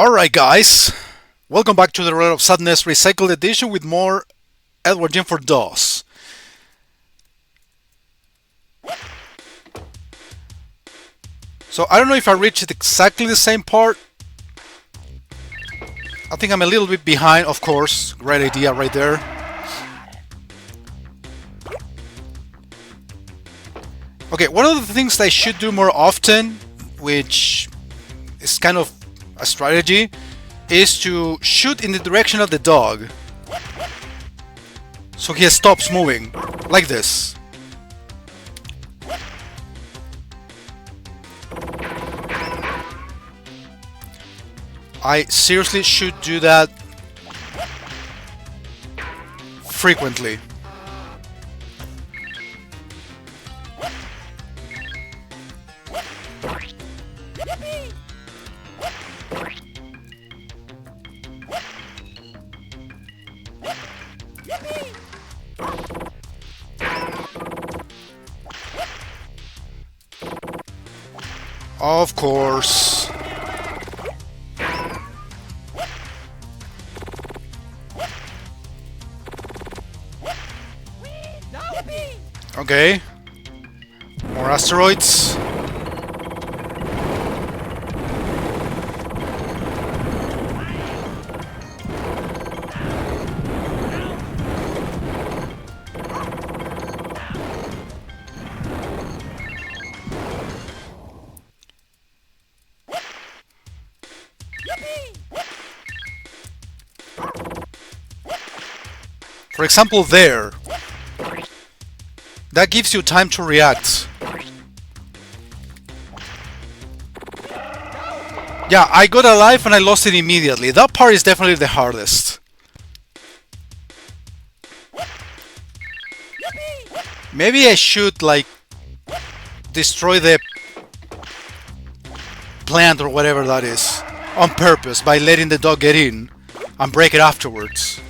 Alright guys, welcome back to the Road of Sadness Recycled Edition with more Earthworm for RoS. So I don't know if I reached exactly the same part. I think I'm a little bit behind, of course. Great idea right there. Okay, one of the things I should do more often, which is kind of a strategy, is to shoot in the direction of the dog. So he stops moving, like this. I seriously should do that frequently. Of course. Okay. More asteroids. For example, there. That gives you time to react. Yeah, I got a life and I lost it immediately. That part is definitely the hardest. Maybe I should, like, destroy the plant or whatever that is on purpose by letting the dog get in and break it afterwards.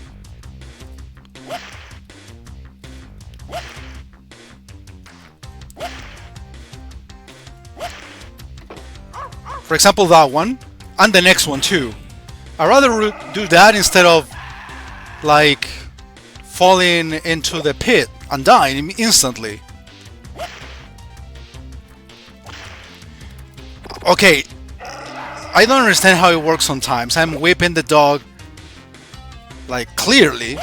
For example, that one, and the next one too. I'd rather do that instead of, like, falling into the pit and dying instantly. Okay, I don't understand how it works sometimes. I'm whipping the dog, like, clearly.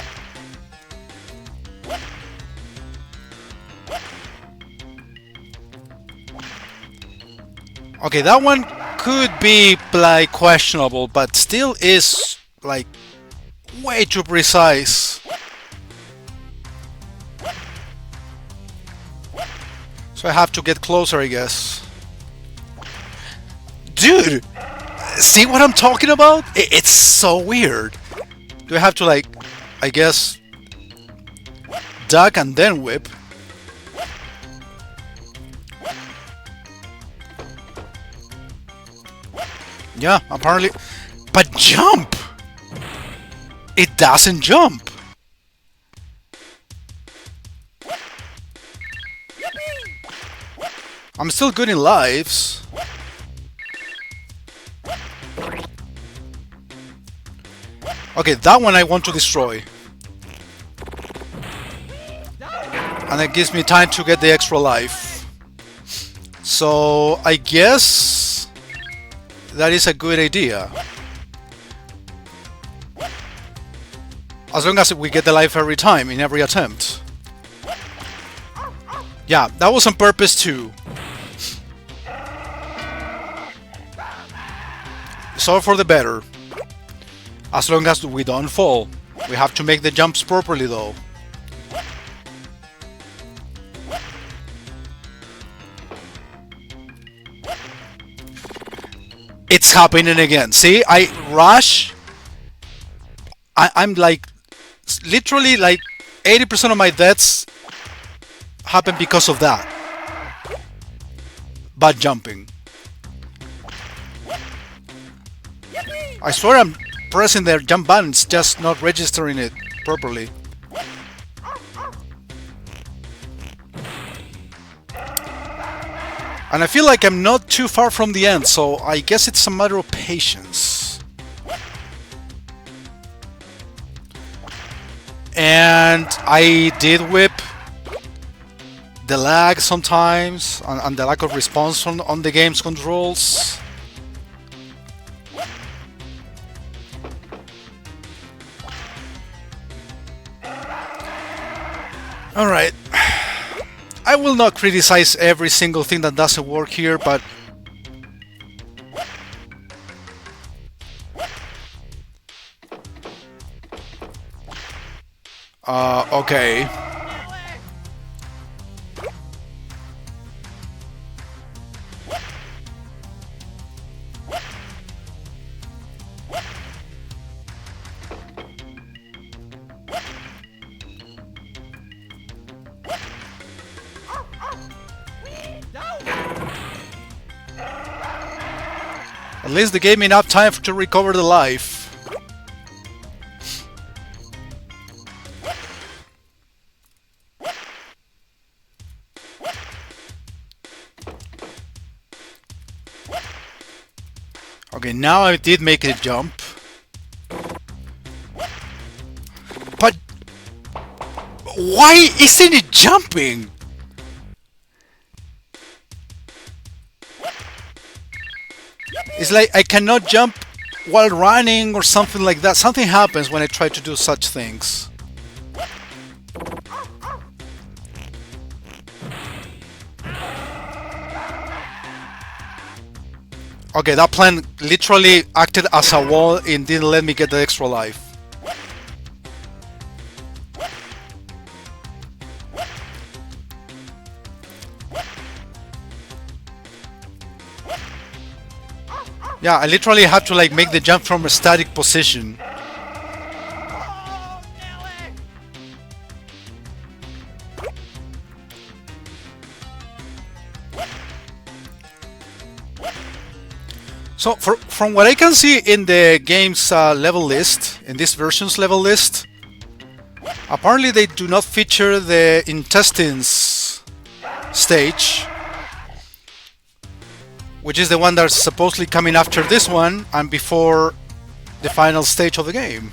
Okay, that one could be, like, questionable, but still is, like, way too precise. So I have to get closer, I guess. Dude! See what I'm talking about? It's so weird. Do I have to, like, I guess, duck and then whip? Yeah, apparently. But jump! It doesn't jump! I'm still good in lives. Okay, that one I want to destroy. And it gives me time to get the extra life. So, I guess that is a good idea. As long as we get the life every time, in every attempt. Yeah, that was on purpose too. It's all for the better. As long as we don't fall. We have to make the jumps properly though. It's happening again. See, I rush. I'm like, literally like 80% of my deaths happen because of that. Bad jumping. I swear I'm pressing the jump button, it's just not registering it properly. And I feel like I'm not too far from the end, so I guess it's a matter of patience. And I did whip the lag sometimes and the lack of response on the game's controls. Alright. I will not criticize every single thing that doesn't work here, but okay. At least they gave me enough time to recover the life. Okay, now I did make a jump. But why isn't it jumping? It's like I cannot jump while running or something like that. Something happens when I try to do such things. Okay, that plant literally acted as a wall and didn't let me get the extra life. Yeah, I literally had to like make the jump from a static position. So from what I can see in the game's level list, in this version's level list, apparently they do not feature the intestines stage, which is the one that's supposedly coming after this one and before the final stage of the game.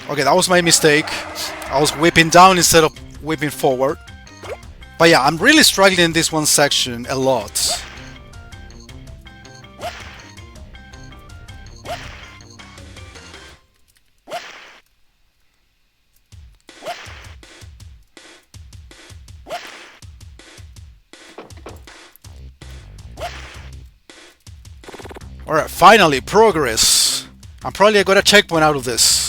Okay, that was my mistake. I was whipping down instead of whipping forward. But yeah, I'm really struggling in this one section a lot. Alright, finally, progress. I'm probably gonna checkpoint out of this.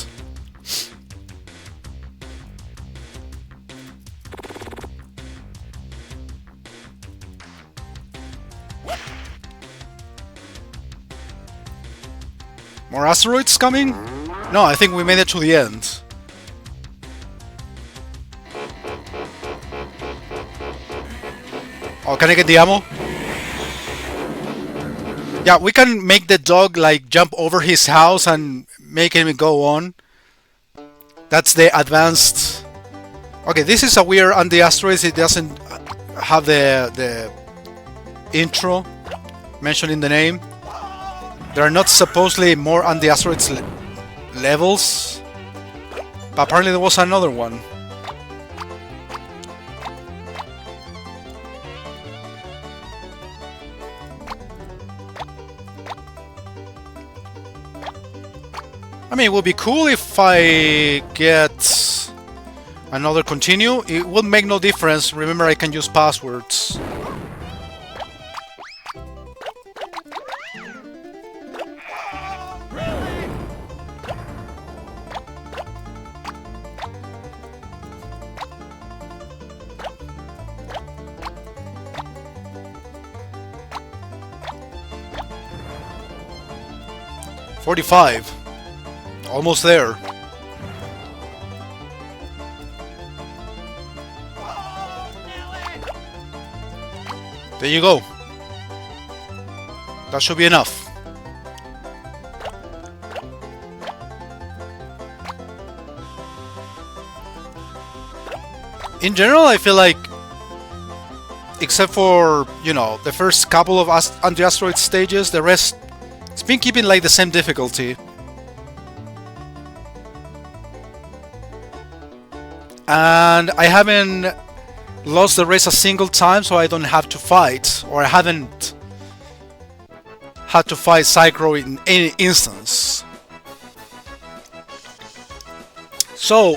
More asteroids coming? No, I think we made it to the end. Oh, can I get the ammo? Yeah, we can make the dog like jump over his house and make him go on. That's the advanced. Okay, this is a weird on the asteroids. It doesn't have the intro mentioned in the name. There are not supposedly more on the asteroids levels, but apparently there was another one. I mean, it would be cool if I get another continue. It would make no difference. Remember, I can use passwords. $45. Almost there. There you go. That should be enough. In general, I feel like except for, you know, the first couple of anti-asteroid stages. The rest, it's been keeping like the same difficulty. And I haven't lost the race a single time, so I don't have to fight, or I haven't had to fight Psycho in any instance. So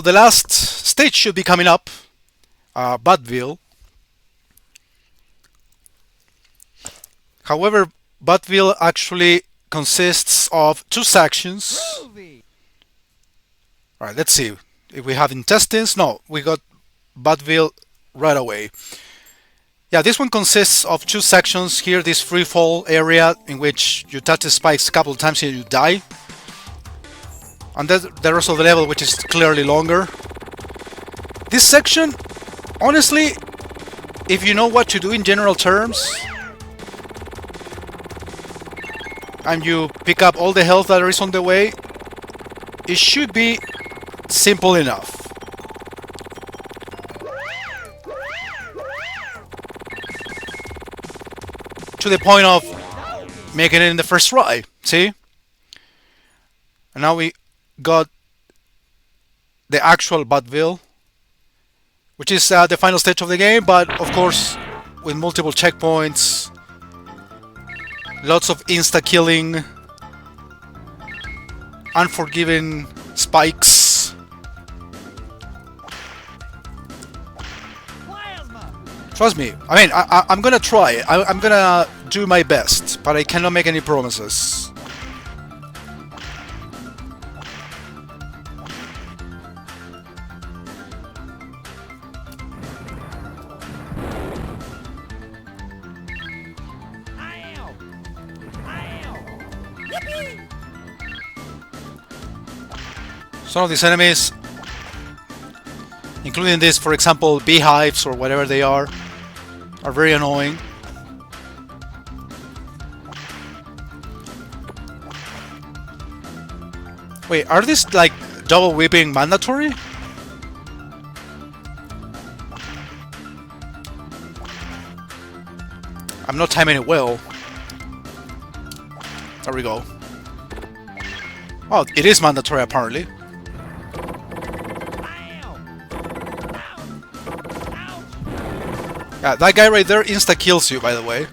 the last stage should be coming up, Butville. However, Butville actually consists of 2 sections. Alright, let's see. If we have intestines, no, we got Butville right away. Yeah, this one consists of 2 sections here, this free fall area in which you touch the spikes a couple of times and you die. And then the rest of the level, which is clearly longer. This section, honestly, if you know what to do in general terms, and you pick up all the health that is on the way, it should be simple enough. To the point of making it in the first try, see? And now we got the actual Butville, which is the final stage of the game, but of course with multiple checkpoints, lots of insta-killing, unforgiving spikes. Trust me, I mean, I'm gonna try, I'm gonna do my best, but I cannot make any promises. Some of these enemies, including this, for example, beehives or whatever they are very annoying. Wait, are these like double whipping mandatory? I'm not timing it well. There we go. Oh, it is mandatory apparently. Yeah, that guy right there insta-kills you, by the way.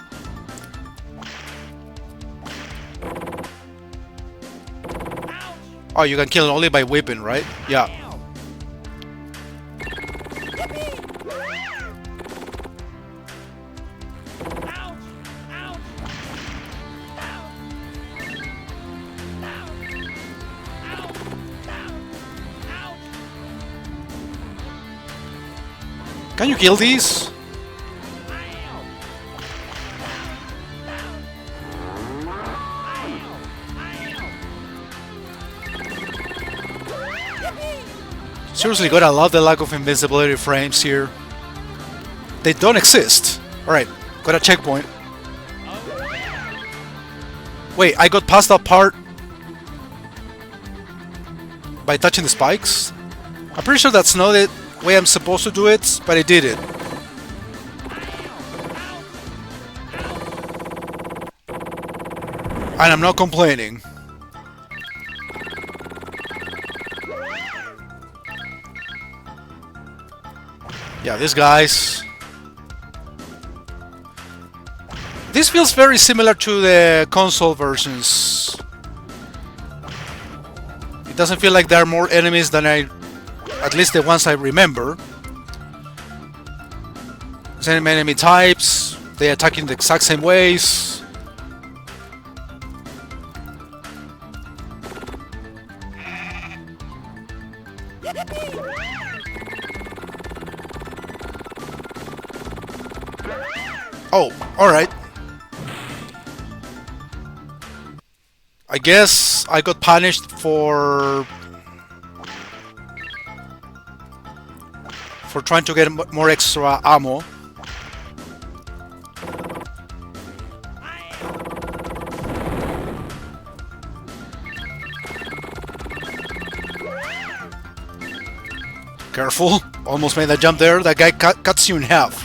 Oh, you can kill it only by whipping, right? Yeah. Can you kill these? Seriously, gotta love the lack of invincibility frames here. They don't exist. Alright, got a checkpoint. Wait, I got past that part by touching the spikes? I'm pretty sure that's not the way I'm supposed to do it, but I did it. And I'm not complaining. Yeah, these guys. This feels very similar to the console versions. It doesn't feel like there are more enemies than at least the ones I remember. Same enemy types, they attack in the exact same ways. Oh, alright. I guess I got punished for trying to get more extra ammo. Careful. Almost made that jump there. That guy cuts you in half.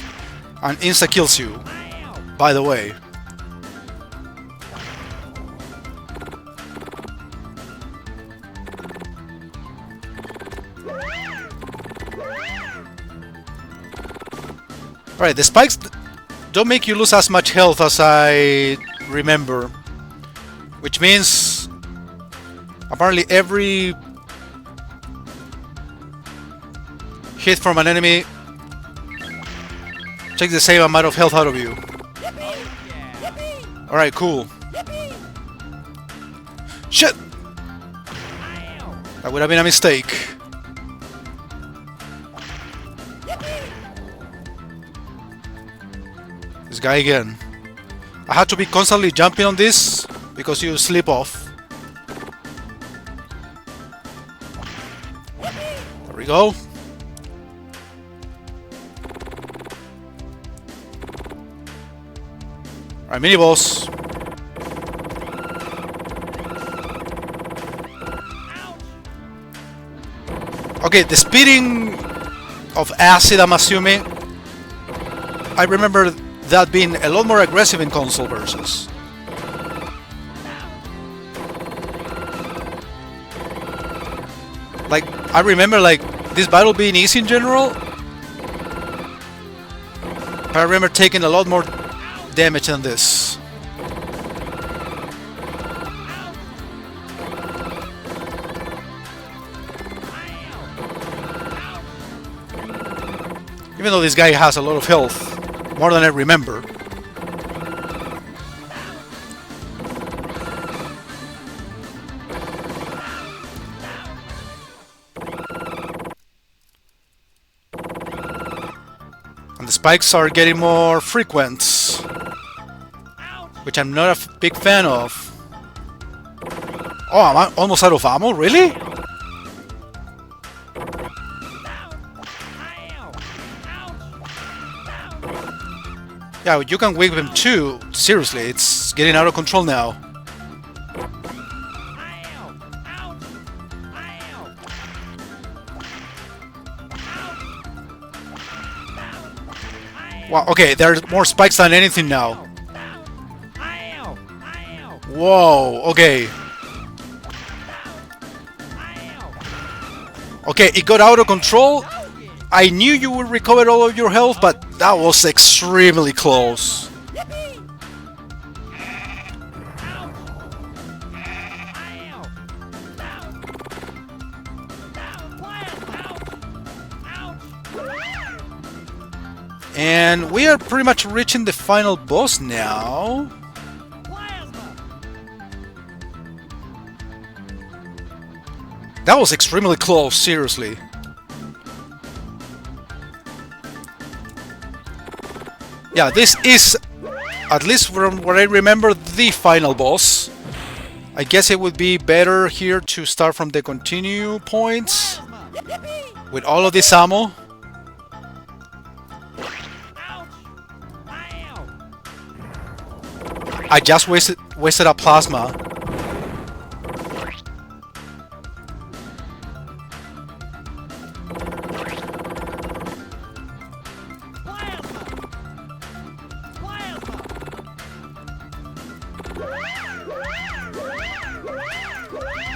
And insta-kills you. By the way. Alright, the spikes don't make you lose as much health as I remember. Which means apparently every hit from an enemy takes the same amount of health out of you. Alright, cool. Shit! That would have been a mistake. This guy again. I had to be constantly jumping on this because you slip off. There we go. Alright, mini boss. Okay, the spitting of acid, I'm assuming. I remember that being a lot more aggressive in console versions. Like, I remember like this battle being easy in general. But I remember taking a lot more damage than this. Even though this guy has a lot of health. More than I remember. And the spikes are getting more frequent. Which I'm not a big fan of. Oh, am I almost out of ammo? Really? Yeah, you can whip him too. Seriously, it's getting out of control now. Wow, okay, there's more spikes than anything now. Whoa, okay. Okay, it got out of control. I knew you would recover all of your health, but that was extremely close. And we are pretty much reaching the final boss now. That was extremely close, seriously. Yeah, this is, at least from what I remember, the final boss. I guess it would be better here to start from the continue points with all of this ammo. I just wasted a plasma.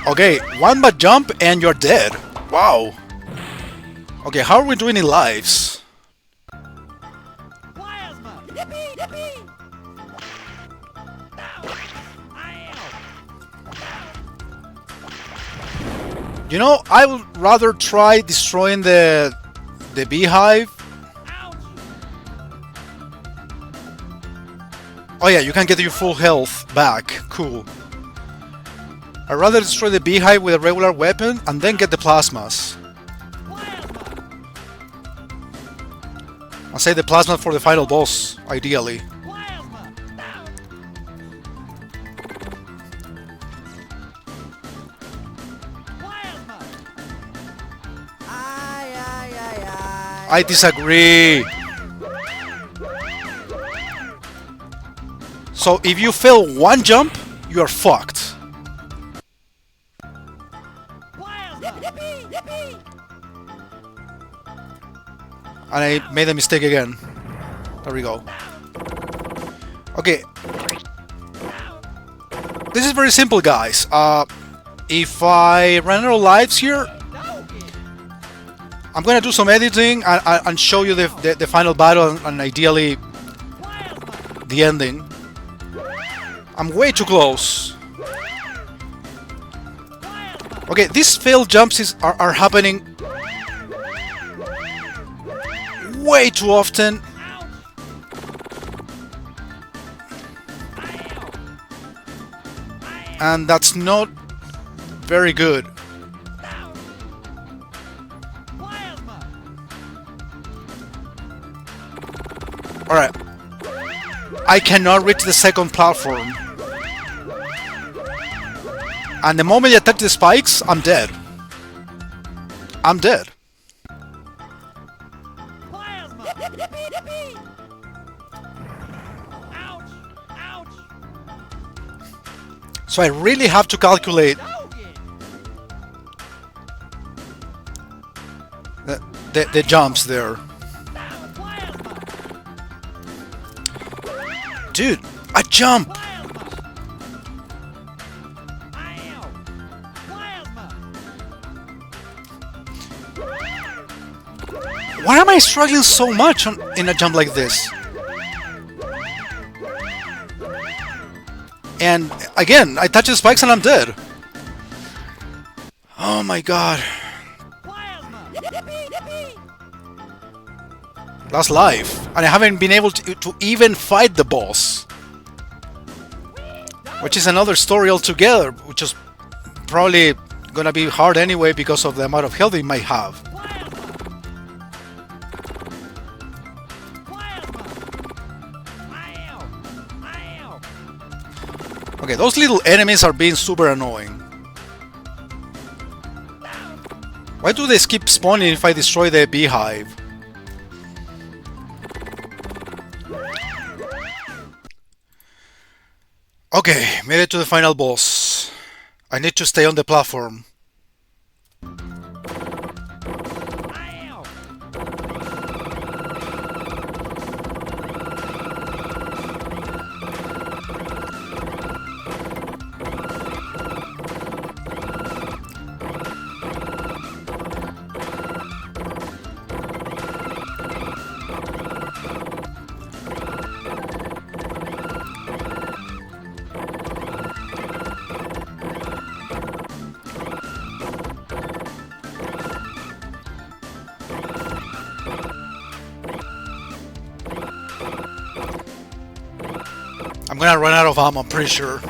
Okay, one bad jump and you're dead. Wow. Okay, how are we doing in lives? You know, I would rather try destroying the beehive. Oh yeah, you can get your full health back. Cool. I'd rather destroy the beehive with a regular weapon and then get the plasmas. I'll save the plasma for the final boss, ideally. I disagree. So if you fail one jump, you are fucked. And I made a mistake again. There we go. Okay. This is very simple, guys. If I run out of lives here, I'm gonna do some editing and show you the final battle and ideally the ending. I'm way too close. Okay, these failed jumps are happening way too often. And that's not very good. Alright. I cannot reach the second platform. And the moment I touch the spikes, I'm dead. I'm dead. So I really have to calculate the jumps there. Dude, I jump! Why am I struggling so much in a jump like this? And again, I touch the spikes and I'm dead. Oh my god. That's life. And I haven't been able to even fight the boss. Which is another story altogether, which is probably gonna be hard anyway because of the amount of health it might have. Okay, those little enemies are being super annoying. Why do they keep spawning if I destroy the beehive? Okay, made it to the final boss. I need to stay on the platform. I'm gonna run out of ammo, I'm pretty sure.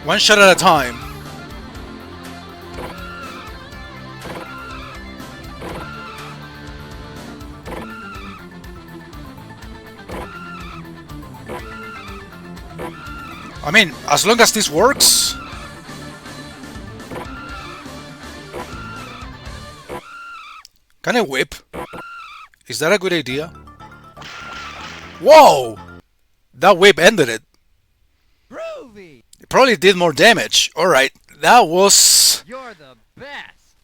One shot at a time. I mean, as long as this works. Can I whip? Is that a good idea? Whoa! That whip ended it. Groovy. It probably did more damage. Alright, that was... You're the best.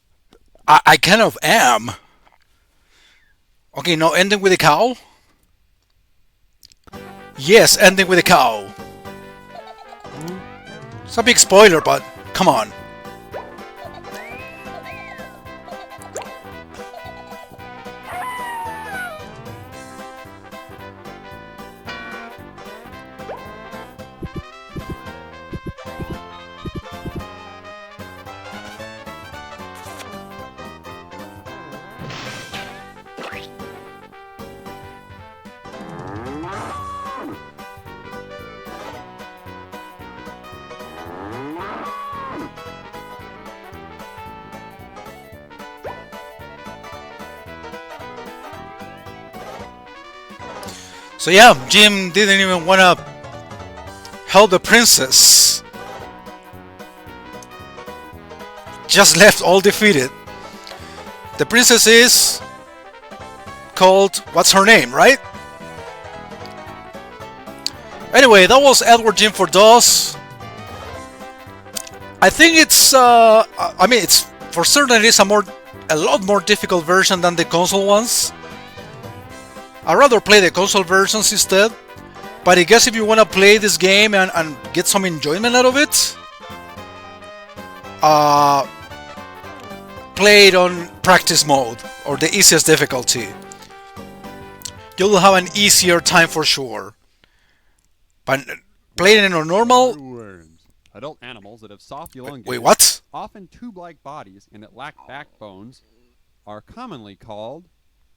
I kind of am. Okay, now ending with a cow? Yes, ending with a cow. It's a big spoiler, but come on. So yeah, Jim didn't even want to help the princess. Just left all defeated. The princess is called, what's her name, right? Anyway, that was Edward Jim for DOS. I think it's for certain it is a lot more difficult version than the console ones. I'd rather play the console versions instead. But I guess if you want to play this game and get some enjoyment out of it, play it on practice mode or the easiest difficulty. You'll have an easier time for sure. But playing it on normal. Worms. Adult animals that have soft, elongated, Wait, what? often tube-like bodies and that lack backbones are commonly called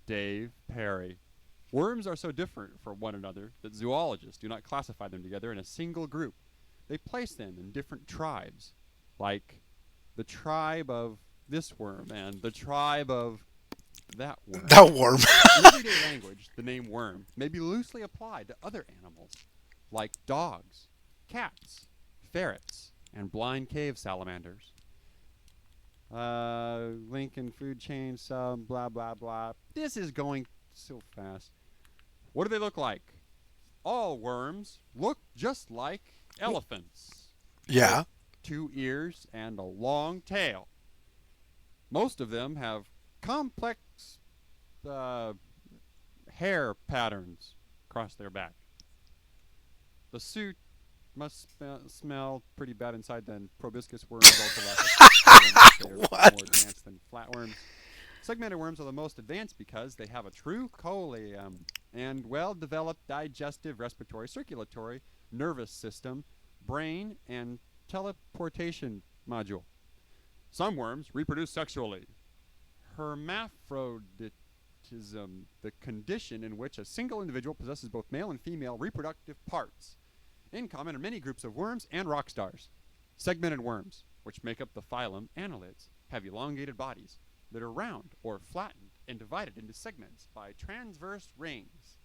Dave Perry. Worms are so different from one another that zoologists do not classify them together in a single group. They place them in different tribes, like the tribe of this worm and the tribe of that worm. That worm. In everyday language, the name worm may be loosely applied to other animals, like dogs, cats, ferrets, and blind cave salamanders. Lincoln food chain sub, blah, blah, blah. This is going so fast. What do they look like? All worms look just like elephants. Yeah. With 2 ears and a long tail. Most of them have complex hair patterns across their back. The suit must smell pretty bad inside. Then proboscis worms also lack What? more advanced than flatworms. Segmented worms are the most advanced because they have a true coleum and well-developed digestive, respiratory, circulatory, nervous system, brain, and teleportation module. Some worms reproduce sexually. Hermaphroditism, the condition in which a single individual possesses both male and female reproductive parts. In common are many groups of worms and rock stars. Segmented worms, which make up the phylum Annelids, have elongated bodies that are round or flattened and divided into segments by transverse rings.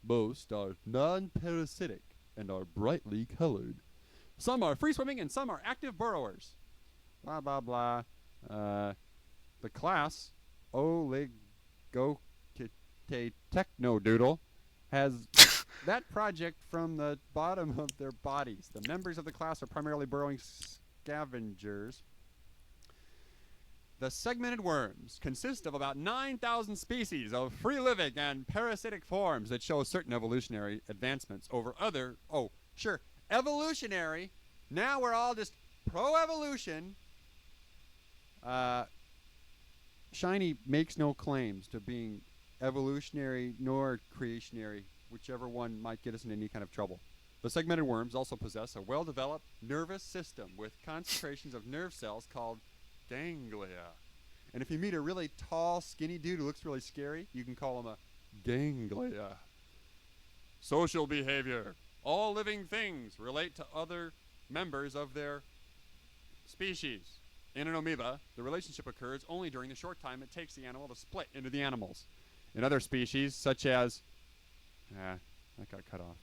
Most are non-parasitic and are brightly colored. Some are free-swimming and some are active burrowers. Blah, blah, blah. The class Oligochetechnodoodle has that project from the bottom of their bodies. The members of the class are primarily burrowing scavengers. The segmented worms consist of about 9,000 species of free-living and parasitic forms that show certain evolutionary advancements over other... Oh, sure, evolutionary. Now we're all just pro-evolution. Shiny makes no claims to being evolutionary nor creationary, whichever one might get us in any kind of trouble. The segmented worms also possess a well-developed nervous system with concentrations of nerve cells called ganglia. And if you meet a really tall, skinny dude who looks really scary, you can call him a ganglia. Social behavior. All living things relate to other members of their species. In an amoeba, the relationship occurs only during the short time it takes the animal to split into the animals. In other species, such as... that got cut off.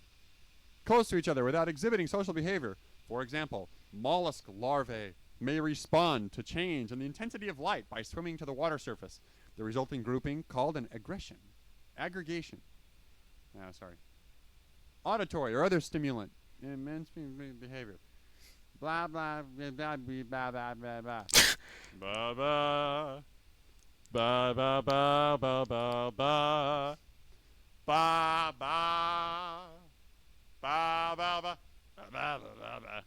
Close to each other without exhibiting social behavior. For example, mollusk larvae may respond to change in the intensity of light by swimming to the water surface. The resulting grouping called an aggregation. Auditory or other stimulant. Immense behavior. Blah, blah, blah, blah, blah, blah, blah, blah. Ba, ba. Ba, ba, ba, ba, ba, ba. Ba, ba. Ba, ba, ba. Ba, ba, ba, ba.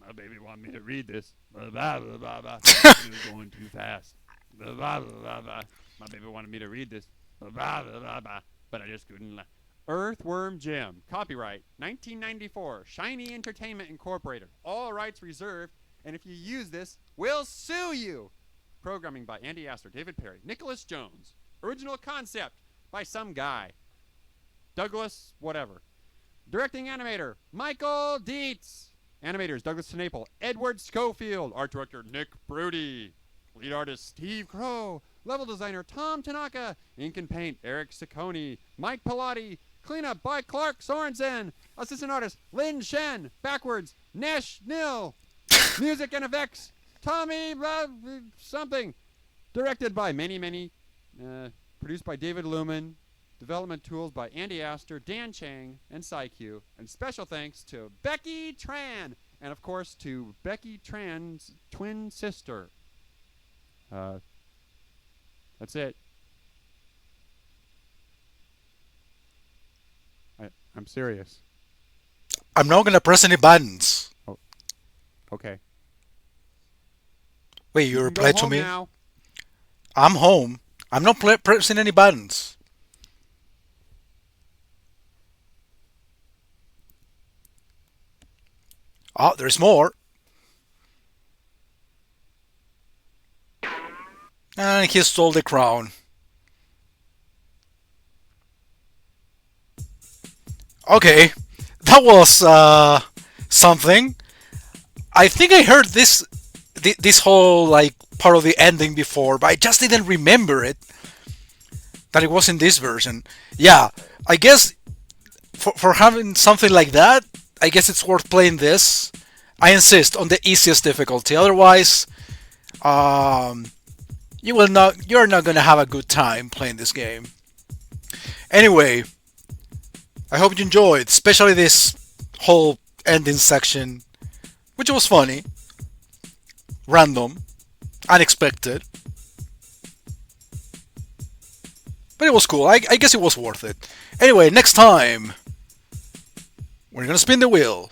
My baby want me to read this. Ba, ba, ba, ba, ba. This is going too fast. Ba, ba, ba, ba, ba. My baby wanted me to read this. Ba, ba, ba, ba, ba. But I just couldn't. Earthworm Jim. Copyright 1994. Shiny Entertainment Incorporated. All rights reserved. And if you use this, we'll sue you. Programming by Andy Astor, David Perry, Nicholas Jones. Original concept by some guy. Douglas whatever. Directing animator, Michael Dietz. Animators, Douglas Tenaple, Edward Schofield. Art director, Nick Brody. Lead artist, Steve Crow. Level designer, Tom Tanaka. Ink and paint, Eric Ciccone. Mike Pilati. Cleanup by Clark Sorensen. Assistant artist Lin Shen. Backwards Nesh Nil. Music and effects Tommy something. Directed by many. Produced by David Lumen. Development tools by Andy Astor, Dan Chang, and PsyQ. And special thanks to Becky Tran. And of course to Becky Tran's twin sister. That's it. I'm serious. I'm not gonna press any buttons. Okay. Wait, you can replied go to home me? now. I'm home. I'm not pressing any buttons. Oh, there's more. And he stole the crown. Okay, that was something. I think I heard this whole like part of the ending before, but I just didn't remember it. That it was in this version. Yeah, I guess for having something like that, I guess it's worth playing this. I insist on the easiest difficulty. Otherwise, you're not gonna have a good time playing this game. Anyway, I hope you enjoyed, especially this whole ending section, which was funny, random, unexpected, but it was cool. I guess it was worth it. Anyway, next time, we're gonna spin the wheel.